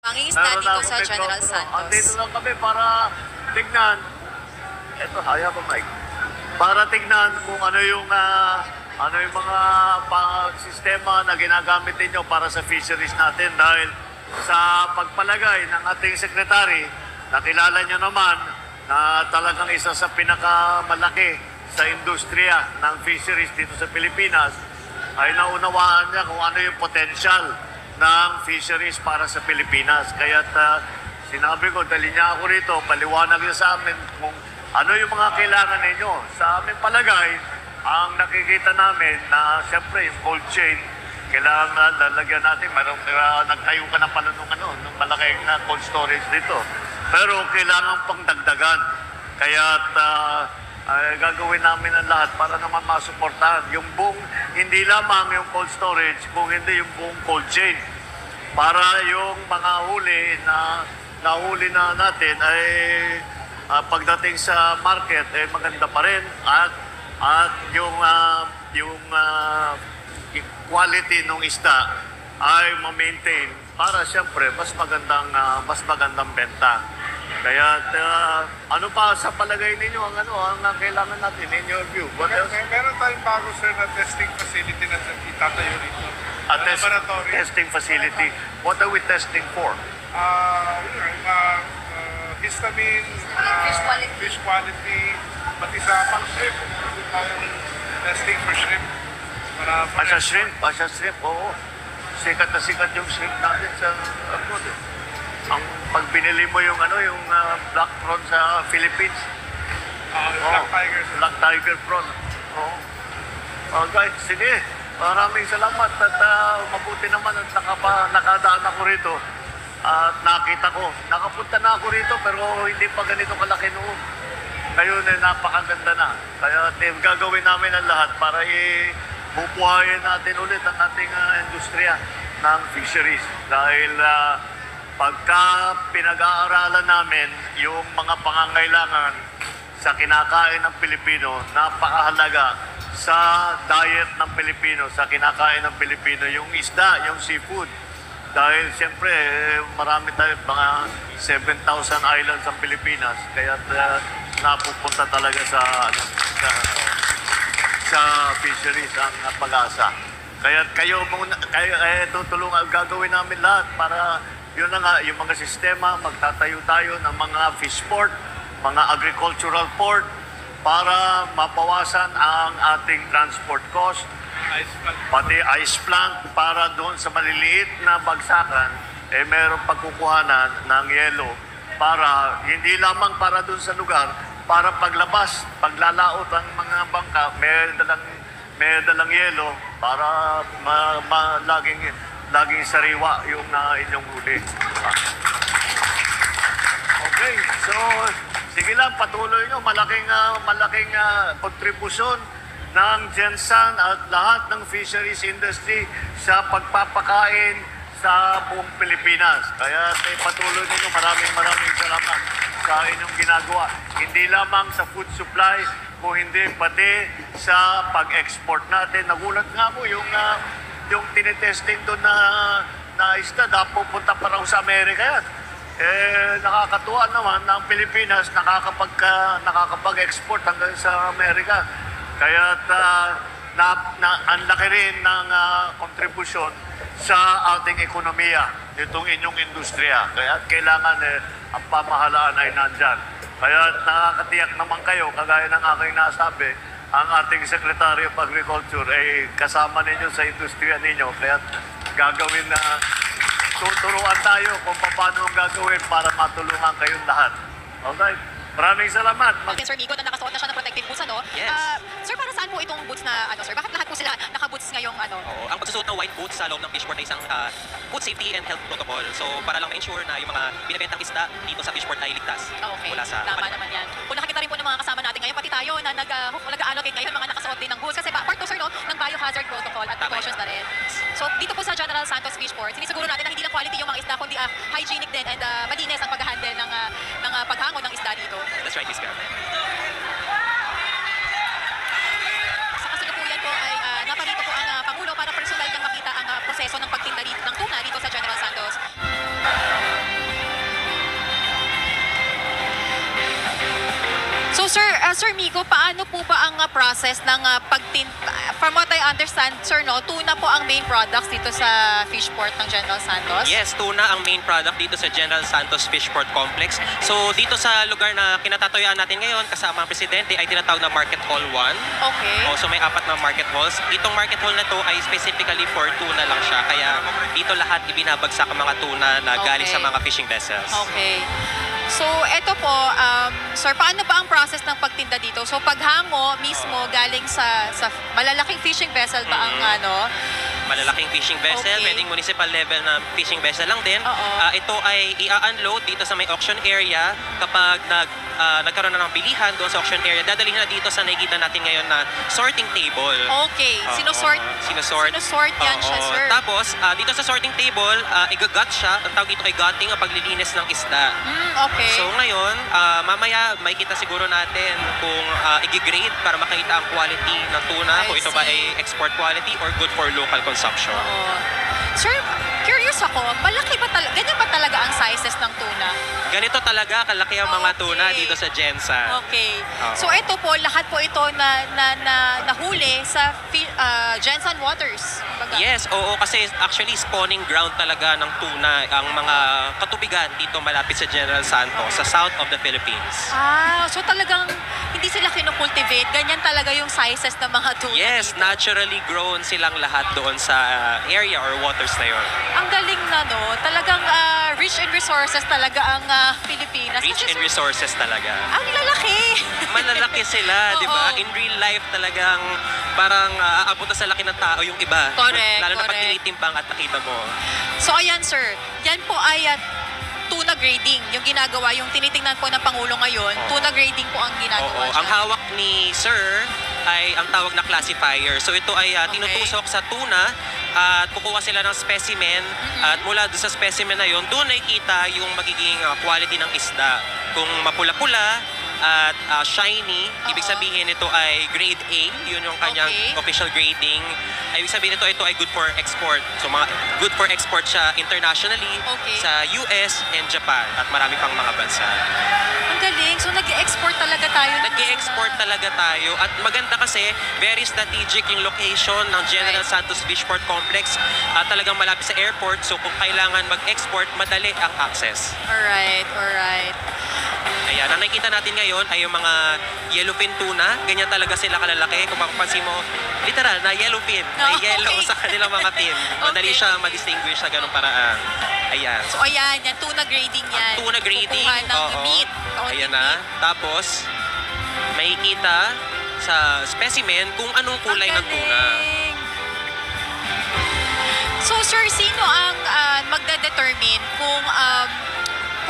Mangingisda Meron dito na sa akong General mikropono. Santos. Andito lang kami para tignan. Ito, ayaw ko, Mike. Para tignan kung ano yung mga sistema na ginagamit ninyo para sa fisheries natin. Dahil sa pagpalagay ng ating sekretary, nakilala nyo naman na talagang isa sa pinakamalaki sa industriya ng fisheries dito sa Pilipinas, ay naunawaan niya kung ano yung potential ng fisheries para sa Pilipinas. Kaya sinabi ko, dali niya ako rito, paliwanag niya sa amin kung ano yung mga kailangan ninyo. Sa aming palagay, ang nakikita namin na siyempre yung cold chain, kailangan na lalagyan natin. Nagtayo ka na pala nung malaking cold storage dito. Pero kailangan pang dagdagan. Kaya gagawin namin ang lahat para naman masuportahan yung buong, hindi lamang yung cold storage, kung hindi yung buong cold chain. Para yung mga huli na nahuli na natin ay pagdating sa market ay maganda pa rin at yung quality ng isda ay ma-maintain para siyempre mas magandang benta. Kaya ano pa sa palagay ninyo ang kailangan natin in your view? What else? Meron tayong bago, sir, na testing facility na itatayo rito. Laboratory. Testing facility. What are we testing for? Histamine, Fish quality. fish quality, pati sa pang-shrimp. Tayong testing for shrimp. Asya shrimp, oo. Sikat na sikat yung shrimp natin sa abroad. Ang pag binili mo yung black prawn sa Philippines, Black tiger, sir. black tiger prawn. Oo. Alright, sige. Maraming salamat at mabuti naman at nakadaan ako rito at nakita ko. Nakapunta na ako rito pero hindi pa ganito kalaki noon. Ngayon ay napakaganda na. Kaya gagawin namin ang lahat para bubuhayin natin ulit ang ating industriya ng fisheries. Dahil pagka pinag-aaralan namin yung mga pangangailangan sa kinakain ng Pilipino, napakahalaga sa diet ng Pilipino, sa kinakain ng Pilipino, yung isda, yung seafood. Dahil siyempre, marami tayo, mga 7,000 islands ang Pilipinas, kaya napupunta talaga sa fisheries ang pag-asa. Kaya tutulungan, gagawin namin lahat para yun na nga, yung mga sistema, magtatayo tayo ng mga fish port, mga agricultural port, para mapawasan ang ating transport cost, pati ice plant, para doon sa maliliit na bagsakan, mayroong pagkukuhanan ng yelo, para hindi lamang para doon sa lugar, para paglabas, paglalaot ang mga bangka, may dalang yelo, para laging sariwa yung inyong huli. Okay, so sige lang, patuloy nyo. Malaking kontribusyon ng Gensan at lahat ng fisheries industry sa pagpapakain sa buong Pilipinas. Kaya patuloy ninyo. Maraming salamat sa inyong ginagawa. Hindi lamang sa food supply, kung hindi pati sa pag-export natin. Nagulat nga mo yung tinitesting doon na isda, pupunta pa raw sa Amerika yan. Nakakatuwa naman na ang Pilipinas nakakapag-export hanggang sa Amerika. Kaya ang laki rin ng kontribusyon sa ating ekonomiya, itong inyong industriya. Kaya kailangan ang pamahalaan ay nandyan. Kaya nakakatiyak naman kayo, kagaya ng aking nasabi, ang ating Secretary of Agriculture ay kasama ninyo sa industriya ninyo. Kaya gagawin na tuturuan tayo kung paano ang gagawin para matulungan kayong lahat. Alright? Maraming salamat. Sir Migo, na nakasuot na siya ng protective boots, ano? Yes. Sir, para saan po itong boots na, sir? Bakit lahat po sila naka-boots ngayong, Oo, ang pagsusuot ng white boots sa loob ng fishport ay isang food safety and health protocol. So, para lang ma-ensure na yung mga binibentang isda dito sa fishport ay ligtas. Okay, Mula sa tama naman yan. Kung nakita rin po ng mga kasama natin ngayon, pati tayo na nag-allocate ngayon, mga nakasuot din ng boots. Kasi part to, sir, no, ng biohazard protocol at precautions na rin. So, dito po sa General Santos Fishport, sinisiguro natin na hindi lang quality yung mga isda, kundi hygienic din and malinis ang pag-handle ng paghango ng isda dito. That's right, Miss Carol. Sa kasalukuyan po ay naparito po ang Pangulo para personal niyang makita ang proseso ng pagtinda ng tuna dito sa General Santos. Kiko, paano po ba ang process ng from what I understand, sir, no, tuna po ang main products dito sa Fishport ng General Santos? Yes, tuna ang main product dito sa General Santos Fishport Complex. So dito sa lugar na kinatatayuan natin ngayon kasama ang presidente ay tinatawag na Market Hall 1. Okay. So may 4 na market halls. Itong market hall na to ay specifically for tuna lang siya. Kaya dito lahat ibinabagsak ang mga tuna na galing Okay. sa mga fishing vessels. Okay. So, eto po, sir, paano ba ang process ng pagtinda dito? So, paghango mismo galing sa malalaking fishing vessel ba ang Malalaking fishing vessel, Okay. pwedeng municipal level na fishing vessel lang din. Oo. Ito ay i-unload dito sa may auction area kapag nagkaroon na ng bilihan doon sa auction area. Dadalhin na dito sa nakikita natin ngayon na sorting table. Okay. Oo. Sinusort Sinusort yan siya, Oo. sir. Tapos, dito sa sorting table, igagut siya. Ang tawag dito ay gutting, ang paglilinis ng isda. Okay. So ngayon, mamaya makikita siguro natin kung i-grade para makita ang quality ng tuna, I kung ito ba see. ay export quality or good for local consumption. Oo. Sir, curious ako, malaki ba talaga, ganyan ba talaga ang sizes ng tuna? Ganito talaga kalaki ang mga Okay. tuna dito sa Gensan. Okay. Oo. So ito po, lahat po ito nahuli sa Jensen Waters. Kumbaga. Yes, oo, kasi actually spawning ground talaga ng tuna ang mga katubigan dito malapit sa General Santos, sa south of the Philippines. So talagang hindi sila kinukultivate, ganyan talaga yung sizes ng mga tuna Yes, dito. naturally grown silang lahat doon sa area or waters na yun. Ang galing na, no? Talagang rich in resources talaga ang Pilipinas. Rich Kasi, in sir, resources talaga. ang lalaki. Malalaki sila, di ba? Oo. In real life talagang parang aabot na sa laki ng tao yung iba. Correct, Lalo na pag correct. tinitimbang at nakita mo. So ayan, sir. Yan po ay tuna grading. Yung ginagawa, yung tinitingnan po ng Pangulo ngayon, Oo. tuna grading po ang ginagawa Oo, siya. ang hawak ni Sir ay ang tawag na classifier. So ito ay tinutusok sa tuna at kukuha sila ng specimen at mula doon sa specimen na yon, doon nakikita yung magiging quality ng isda. Kung mapula-pula at shiny, ibig Oo. sabihin ito ay grade A, yun yung kanyang Okay. official grading. Ibig sabihin ito ay good for export. So mga good for export siya internationally Okay. sa US and Japan at marami pang mga bansa. Ang galing. So nag-export talaga tayo. ng Nag-i-export tuna. talaga tayo at maganda kasi very strategic yung location ng General Right. Santos Fishport Complex at talagang malapit sa airport, so kung kailangan mag-export, madali ang access. Alright, alright. Ayan, ang nakikita natin ngayon ay yung mga yellowfin tuna. Ganyan talaga sila kalalaki. Kung mapapansin mo, literal na yellowfin. May Okay. yellow sa kanilang mga fin. Madali Okay. siya ma-distinguish sa ganung paraan. Ayan. So ayan, yan, tuna grading yan. Tuna grading. Kukuha ng oo. meat. kaunting Ayan na. meat. Tapos, makikita sa specimen kung anong kulay Ang ng tuna. galing. So sir, sino ang magde-determine kung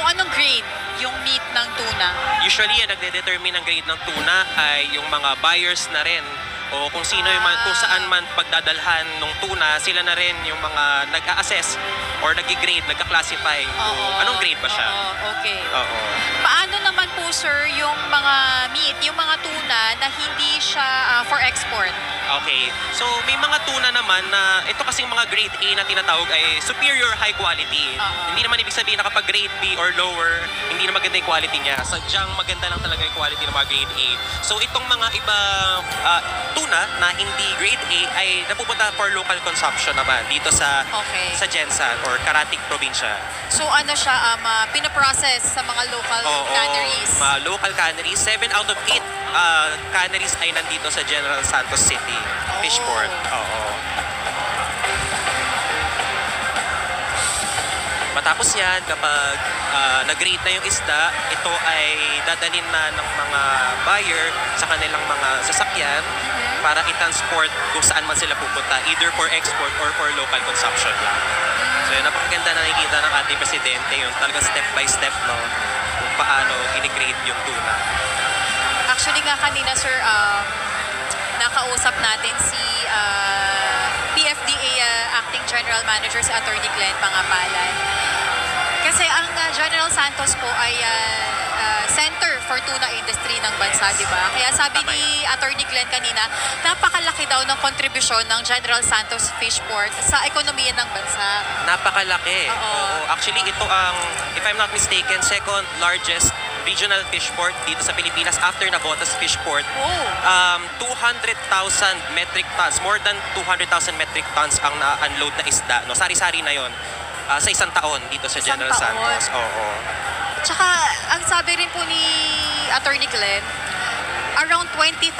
anong grade yung meat ng tuna? Usually, ang nagde-determine ng grade ng tuna ay yung mga buyers na rin. O kung sino yung kung saan man pagdadalhan ng tuna, sila na rin yung mga nag-a-assess or nag-grade, nagka-classify. Kung anong grade ba siya? Oo, okay. Oo. Paano naman po sir yung mga meat, yung mga tuna na hindi siya for export? Okay. So, may mga tuna naman na ito kasing mga grade A na tinatawag ay superior high quality. Oo. Hindi naman ibig sabihin na kapag grade B or lower, hindi na maganda yung quality niya. Sadyang maganda lang talaga yung quality ng mga grade A. So, itong mga ibang tuna na hindi grade A ay napupunta for local consumption naman dito sa Okay. sa Gensan or Karatig probinsya. So ano siya, pinaprocess sa mga local Oo, canneries? mga local canneries. 7 out of 8 canneries ay nandito sa General Santos City, Fishport. Oo. Matapos yan, kapag nag-grade na yung isda, ito ay dadalhin na ng mga buyer sa kanilang mga sasakyan para i-transport kung saan man sila pupunta, either for export or for local consumption lang. So yun, napakaganda na nakikita ng ating presidente, yung talaga step by step, no, kung paano i-grade yung tuna. Actually nga kanina sir, nakausap natin si PFDA Acting General Manager si Attorney Glenn Pangapalan. Kasi ang General Santos po ay center for tuna industry ng bansa, di ba? Kaya sabi Tama ni Attorney Glenn kanina, napakalaki daw ng kontribusyon ng General Santos Fishport sa ekonomiya ng bansa. Napakalaki. Oo. Oo. Actually, ito ang, if I'm not mistaken, second largest regional fish port dito sa Pilipinas after Navotas Fish Port. Oh. 200,000 metric tons, more than 200,000 metric tons ang na-unload na isda. No? Sari-sari na yon sa isang taon dito sa Isang General taon. Santos. Oo. Tsaka, ang sabi rin po ni Attorney Glenn, around 20,000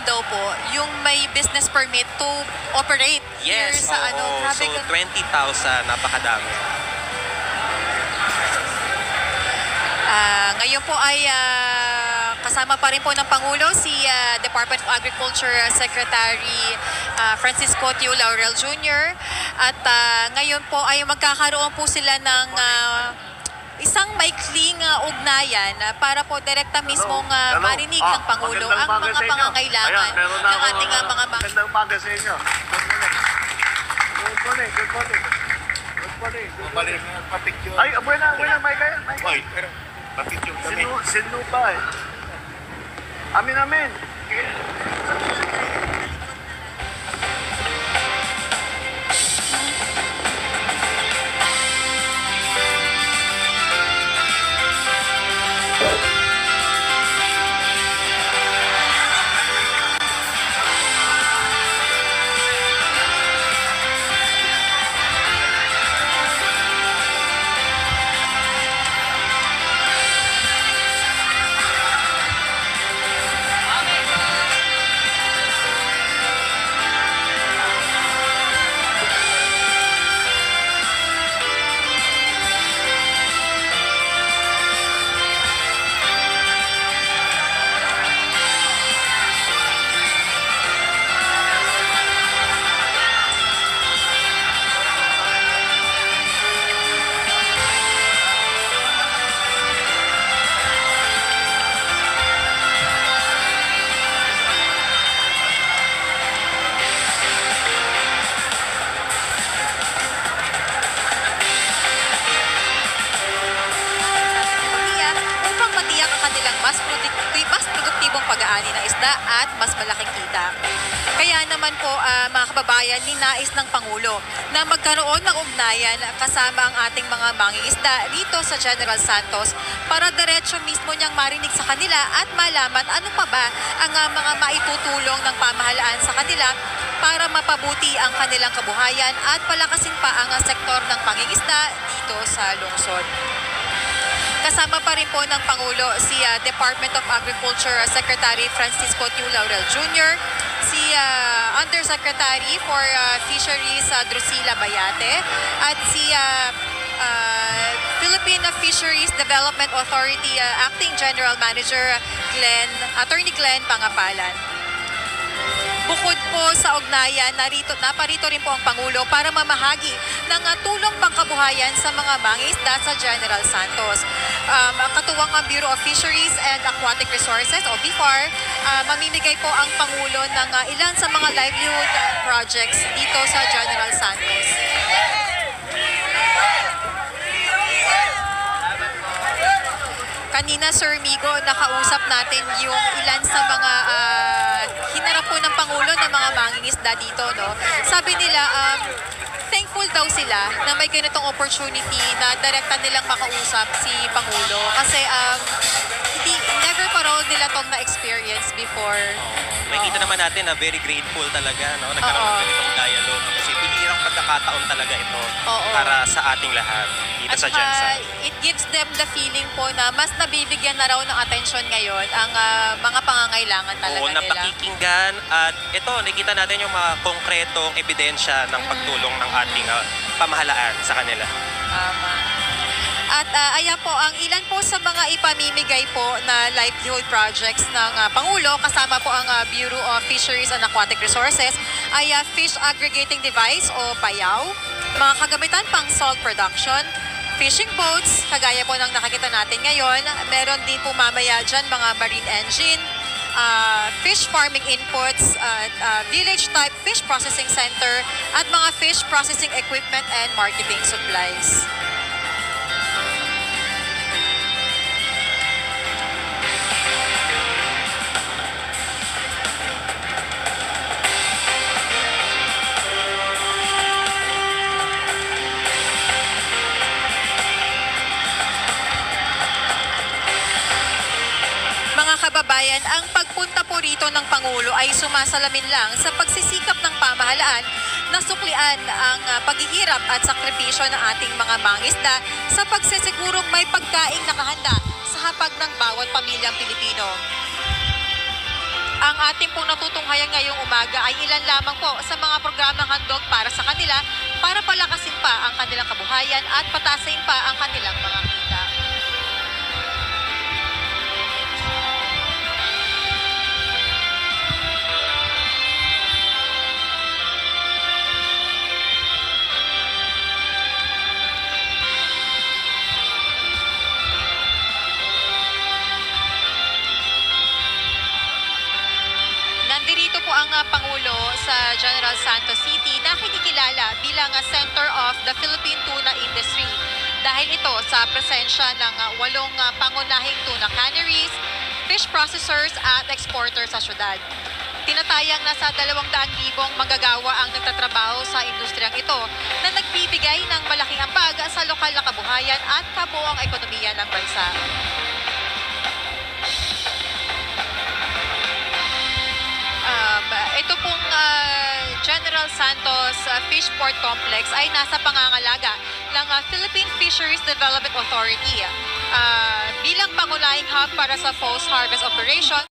daw po yung may business permit to operate here Yes, sa ano. oo. So, Grabe, 20,000, napakadami. ngayon po ay kasama pa rin po ng Pangulo si Department of Agriculture Secretary Francisco Tio Laurel Jr. At ngayon po ay magkakaroon po sila ng isang maikling ugnayan para po direkta mismong Hello. marinig ng Pangulo Magandang ang umaga mga sa inyo. pangangailangan Ayan, meron na ng ako, ating mga magandang umaga sa inyo. Good morning. Good morning. Good morning. Good morning. Papicture. Ay, buena, may kaya. Oy, pero papicture kami. Sino ba eh? Amin. upang matiyak ang kanilang mas produktibong pag-aani ng isda at mas malaking kita. Kaya naman po mga kababayan, ninais ng Pangulo na magkaroon ng ugnayan kasama ang ating mga mangingisda dito sa General Santos para diretso mismo niyang marinig sa kanila at malaman ano pa ba ang mga maitutulong ng pamahalaan sa kanila para mapabuti ang kanilang kabuhayan at palakasin pa ang sektor ng pangingisda dito sa lungsod. Kasama pa rin po ng Pangulo si Department of Agriculture Secretary Francisco Tio Laurel Jr., si Undersecretary for Fisheries Drusilla Bayate, at si Philippine Fisheries Development Authority Acting General Manager Attorney Glenn Pangapalan. Bukod po sa ugnayan, naparito rin po ang Pangulo para mamahagi ng tulong pangkabuhayan sa mga mangingisda sa General Santos. Katuwang ang Bureau of Fisheries and Aquatic Resources o BIFAR, mamimigay po ang Pangulo ng ilan sa mga livelihood projects dito sa General Santos. Kanina, Sir Migo, nakausap natin yung ilan sa mga hinarap po ng Pangulo ng mga mangingisda dito, no? Sabi nila, thankful daw sila na may ganitong opportunity na direkta nilang makausap si Pangulo. Kasi never pa raw nila tong na-experience before. Makikita naman natin na very grateful talaga, no? Nagkaroon ng ganitong dialogue kasi bihirang pagkakataon talaga ito para sa ating lahat dito sa Jensen. It gives them the feeling po na mas nabibigyan na raw ng atensyon ngayon ang mga pangangailangan talaga Oo, nila. napakikinggan at ito, nakita natin yung mga konkretong ebidensya ng pagtulong ng ating pamahalaan sa kanila. Tama. At ayan po, ang ilan po sa mga ipamimigay po na livelihood projects ng Pangulo, kasama po ang Bureau of Fisheries and Aquatic Resources, ay Fish Aggregating Device o PAYAW, mga kagamitan pang salt production, fishing boats, kagaya po ng nakakita natin ngayon. Meron din po mamaya dyan mga marine engine, fish farming inputs, village-type fish processing center, at mga fish processing equipment and marketing supplies. And ang pagpunta po rito ng Pangulo ay sumasalamin lang sa pagsisikap ng pamahalaan na suklian ang paghihirap at sakripisyo ng ating mga mangisda sa pagsisigurong may pagkaing nakahanda sa hapag ng bawat pamilyang Pilipino. Ang ating pong natutunghayan ngayong umaga ay ilan lamang po sa mga programang handog para sa kanila para palakasin pa ang kanilang kabuhayan at patasain pa ang kanilang mga kita. Nandirito po ang Pangulo sa General Santos City na kinikilala bilang Center of the Philippine Tuna Industry dahil ito sa presensya ng 8 pangunahing tuna canneries, fish processors at exporters sa syudad. Tinatayang nasa 200,000 manggagawa ang nagtatrabaho sa industriyang ito na nagbibigay ng malaking ambag sa lokal na kabuhayan at kabuoang ekonomiya ng bansa. Ito pong General Santos Fishport Complex ay nasa pangangalaga ng Philippine Fisheries Development Authority bilang pangunahing hub para sa post-harvest operation